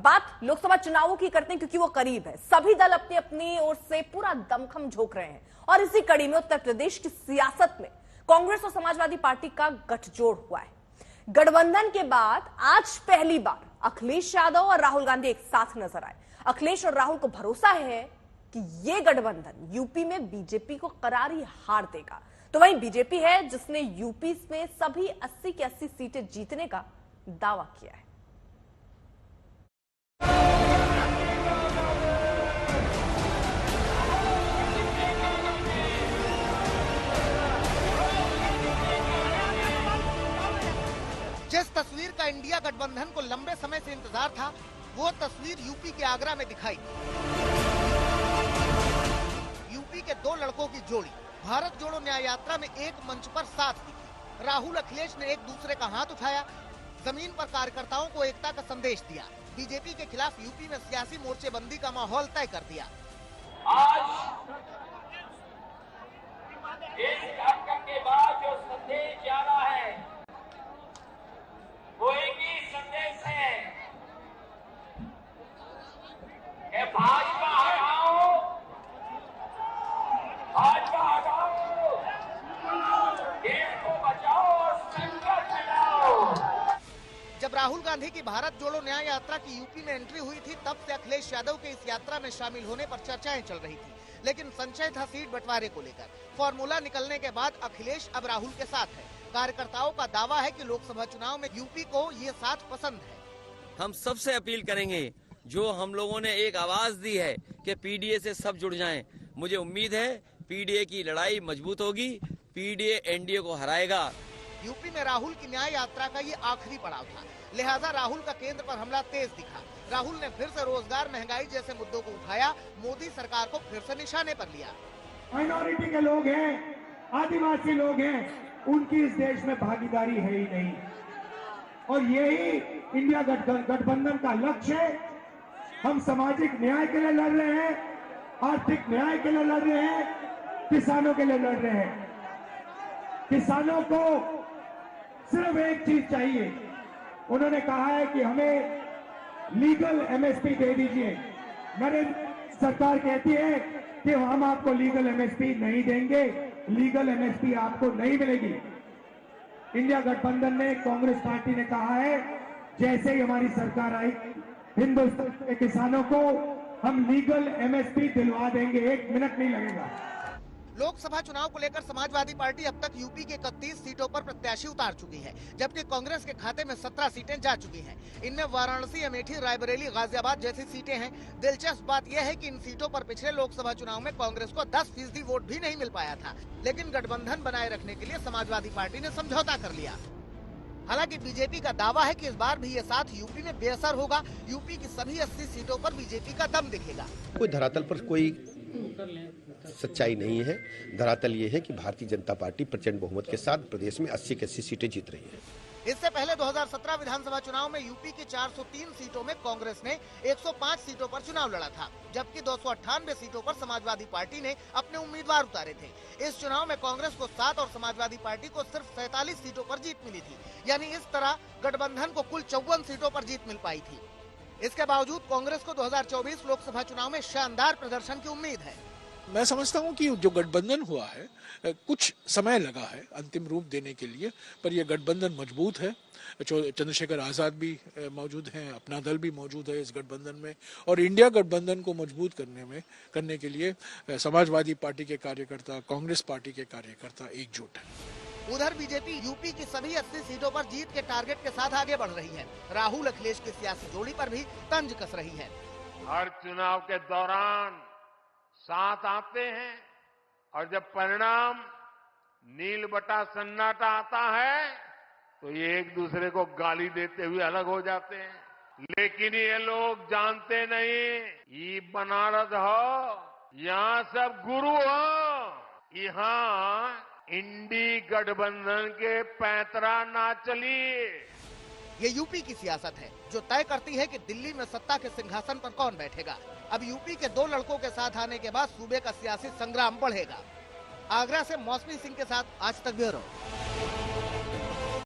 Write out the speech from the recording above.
बात लोकसभा चुनावों की करते हैं क्योंकि वो करीब है। सभी दल अपनी अपनी ओर से पूरा दमखम झोंक रहे हैं और इसी कड़ी में उत्तर प्रदेश की सियासत में कांग्रेस और समाजवादी पार्टी का गठजोड़ हुआ है। गठबंधन के बाद आज पहली बार अखिलेश यादव और राहुल गांधी एक साथ नजर आए। अखिलेश और राहुल को भरोसा है कि ये गठबंधन यूपी में बीजेपी को करारी हार देगा। तो वहीं बीजेपी है जिसने यूपी में सभी 80 की 80 सीटें जीतने का दावा किया है। जिस तस्वीर का इंडिया गठबंधन को लंबे समय से इंतजार था, वो तस्वीर यूपी के आगरा में दिखाई। यूपी के दो लड़कों की जोड़ी भारत जोड़ो न्याय यात्रा में एक मंच पर साथ दिखी। राहुल अखिलेश ने एक दूसरे का हाथ उठाया, जमीन पर कार्यकर्ताओं को एकता का संदेश दिया। बीजेपी के खिलाफ यूपी में सियासी मोर्चेबंदी का माहौल तय कर दिया। आज इस कार्यक्रम के बाद जो संदेश जा रहा है वो एक ही संदेश है कि भाजपा हटाओ, भाजपा हटाओ, देश को बचाओ और संकट मिटाओ। जब राहुल गांधी की भारत जोड़ो न्याय यात्रा की यूपी में एंट्री हुई थी, तब से अखिलेश यादव के इस यात्रा में शामिल होने पर चर्चाएं चल रही थी, लेकिन संशय था सीट बंटवारे को लेकर। फॉर्मूला निकलने के बाद अखिलेश अब राहुल के साथ है। कार्यकर्ताओं का दावा है कि लोकसभा चुनाव में यूपी को ये साथ पसंद है। हम सबसे अपील करेंगे, जो हम लोगों ने एक आवाज दी है कि पीडीए से सब जुड़ जाएं। मुझे उम्मीद है पीडीए की लड़ाई मजबूत होगी, पीडीए एनडीए को हराएगा। यूपी में राहुल की न्याय यात्रा का ये आखिरी पड़ाव था, लिहाजा राहुल का केंद्र पर हमला तेज दिखा। राहुल ने फिर से रोजगार, महंगाई जैसे मुद्दों को उठाया, मोदी सरकार को फिर से निशाने पर लिया। माइनॉरिटी के लोग हैं, आदिवासी लोग हैं, उनकी इस देश में भागीदारी है ही नहीं, और यही इंडिया गठबंधन का लक्ष्य है। हम सामाजिक न्याय के लिए लड़ रहे हैं, आर्थिक न्याय के लिए लड़ रहे हैं, किसानों के लिए लड़ रहे हैं। किसानों को सिर्फ एक चीज चाहिए, उन्होंने कहा है कि हमें लीगल एमएसपी दे दीजिए। नरेंद्र सरकार कहती है कि हम आपको लीगल एमएसपी नहीं देंगे, लीगल एमएसपी आपको नहीं मिलेगी। इंडिया गठबंधन ने, कांग्रेस पार्टी ने कहा है, जैसे ही हमारी सरकार आई, हिंदुस्तान के किसानों को हम लीगल एमएसपी दिलवा देंगे, 1 मिनट नहीं लगेगा। लोकसभा चुनाव को लेकर समाजवादी पार्टी अब तक यूपी के 31 सीटों पर प्रत्याशी उतार चुकी है, जबकि कांग्रेस के खाते में 17 सीटें जा चुकी हैं। इनमें वाराणसी, अमेठी, रायबरेली, गाजियाबाद जैसी सीटें हैं। दिलचस्प बात यह है कि इन सीटों पर पिछले लोकसभा चुनाव में कांग्रेस को 10% वोट भी नहीं मिल पाया था, लेकिन गठबंधन बनाए रखने के लिए समाजवादी पार्टी ने समझौता कर लिया। हालांकि बीजेपी का दावा है कि इस बार भी ये साथ यूपी में बेअसर होगा। यूपी की सभी 80 सीटों पर बीजेपी का दम दिखेगा। कोई धरातल पर कोई सच्चाई नहीं है। धरातल ये है कि भारतीय जनता पार्टी प्रचंड बहुमत के साथ प्रदेश में 80 की 80 सीटें जीत रही है। इससे पहले 2017 विधानसभा चुनाव में यूपी की 403 सीटों में कांग्रेस ने 105 सीटों पर चुनाव लड़ा था, जबकि 298 सीटों पर समाजवादी पार्टी ने अपने उम्मीदवार उतारे थे। इस चुनाव में कांग्रेस को 7 और समाजवादी पार्टी को सिर्फ 47 सीटों पर जीत मिली थी, यानी इस तरह गठबंधन को कुल 54 सीटों पर जीत मिल पाई थी। इसके बावजूद कांग्रेस को 2024 लोकसभा चुनाव में शानदार प्रदर्शन की उम्मीद है। मैं समझता हूं कि जो गठबंधन हुआ है, कुछ समय लगा है अंतिम रूप देने के लिए, पर यह गठबंधन मजबूत है। चंद्रशेखर आजाद भी मौजूद हैं, अपना दल भी मौजूद है इस गठबंधन में, और इंडिया गठबंधन को मजबूत करने के लिए समाजवादी पार्टी के कार्यकर्ता, कांग्रेस पार्टी के कार्यकर्ता एकजुट हैं। उधर बीजेपी यूपी की सभी 80 सीटों पर जीत के टारगेट के साथ आगे बढ़ रही है। राहुल अखिलेश की सियासी जोड़ी पर भी तंज कस रही है। हर चुनाव के दौरान साथ आते हैं और जब परिणाम नील बटा सन्नाटा आता है तो ये एक दूसरे को गाली देते हुए अलग हो जाते हैं। लेकिन ये लोग जानते नहीं, ये बनारस हो, यहाँ सब गुरु हो, यहाँ इंडी गठबंधन के पैंतरा ना चलिए। ये यूपी की सियासत है जो तय करती है कि दिल्ली में सत्ता के सिंहासन पर कौन बैठेगा। अब यूपी के दो लड़कों के साथ आने के बाद सूबे का सियासी संग्राम बढ़ेगा। आगरा से मौसमी सिंह के साथ आज तक ब्यूरो।